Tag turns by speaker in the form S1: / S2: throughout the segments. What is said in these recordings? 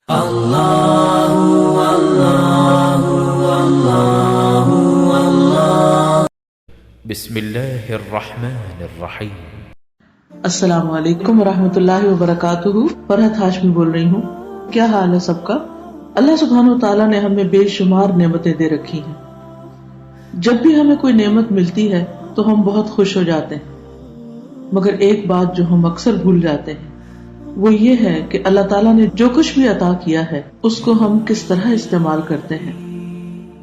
S1: اللہ اللہ اللہ اللہ۔ بسم اللہ الرحمن الرحیم۔
S2: السلام علیکم ورحمۃ اللہ وبرکاتہ۔ فرحت ہاشمی بول رہی ہوں۔ کیا حال ہے سب کا؟ اللہ سبحانہ و تعالیٰ نے ہمیں بے شمار نعمتیں دے رکھی ہیں۔ جب بھی ہمیں کوئی نعمت ملتی ہے تو ہم بہت خوش ہو جاتے ہیں، مگر ایک بات جو ہم اکثر بھول جاتے ہیں وہ یہ ہے کہ اللہ تعالیٰ نے جو کچھ بھی عطا کیا ہے اس کو ہم کس طرح استعمال کرتے ہیں۔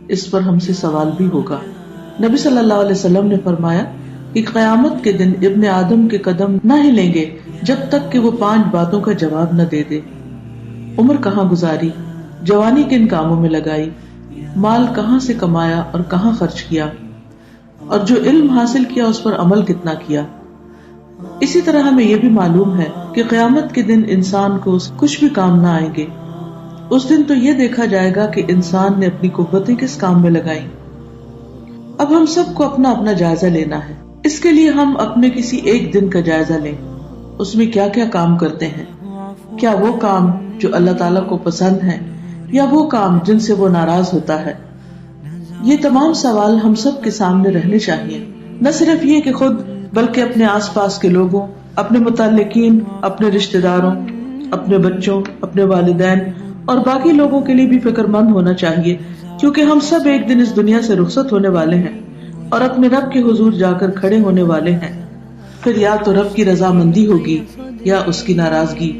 S2: اس پر ہم سے سوال بھی ہوگا۔ نبی صلی اللہ علیہ وسلم نے فرمایا کہ قیامت کے دن ابن آدم کے قدم نہ ہلیں گے جب تک کہ وہ 5 باتوں کا جواب نہ دے دے۔ عمر کہاں گزاری، جوانی کن کاموں میں لگائی، مال کہاں سے کمایا اور کہاں خرچ کیا، اور جو علم حاصل کیا اس پر عمل کتنا کیا۔ اسی طرح ہمیں یہ بھی معلوم ہے کہ قیامت کے دن انسان کو کچھ بھی کام نہ آئیں گے۔ اس دن تو یہ دیکھا جائے گا کہ انسان نے اپنی قوتیں کس کام میں لگائیں۔ اب ہم سب کو اپنا اپنا جائزہ لینا ہے۔ اس کے لیے ہم اپنے کسی ایک دن کا جائزہ لیں، اس میں کیا کیا کام کرتے ہیں، کیا وہ کام جو اللہ تعالیٰ کو پسند ہیں یا وہ کام جن سے وہ ناراض ہوتا ہے۔ یہ تمام سوال ہم سب کے سامنے رہنے چاہیے، نہ صرف یہ کہ خود بلکہ اپنے آس پاس کے لوگوں، اپنے متعلقین، اپنے رشتہ داروں، اپنے بچوں، اپنے والدین اور باقی لوگوں کے لیے بھی فکر مند ہونا چاہیے، کیونکہ ہم سب ایک دن اس دنیا سے رخصت ہونے والے ہیں اور اپنے رب کے حضور جا کر کھڑے ہونے والے ہیں۔ پھر یا تو رب کی رضامندی ہوگی یا اس کی ناراضگی۔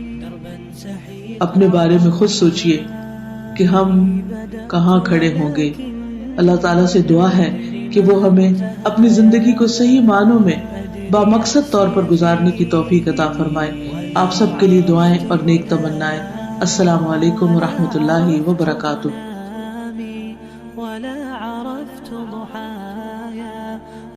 S2: اپنے بارے میں خود سوچئے کہ ہم کہاں کھڑے ہوں گے۔ اللہ تعالیٰ سے دعا ہے کہ وہ ہمیں اپنی زندگی کو صحیح معنوں میں بامقصد طور پر گزارنے کی توفیق عطا فرمائے۔ آپ سب کے لیے دعائیں اور نیک تمنائیں۔ السلام علیکم ورحمۃ اللہ وبرکاتہ۔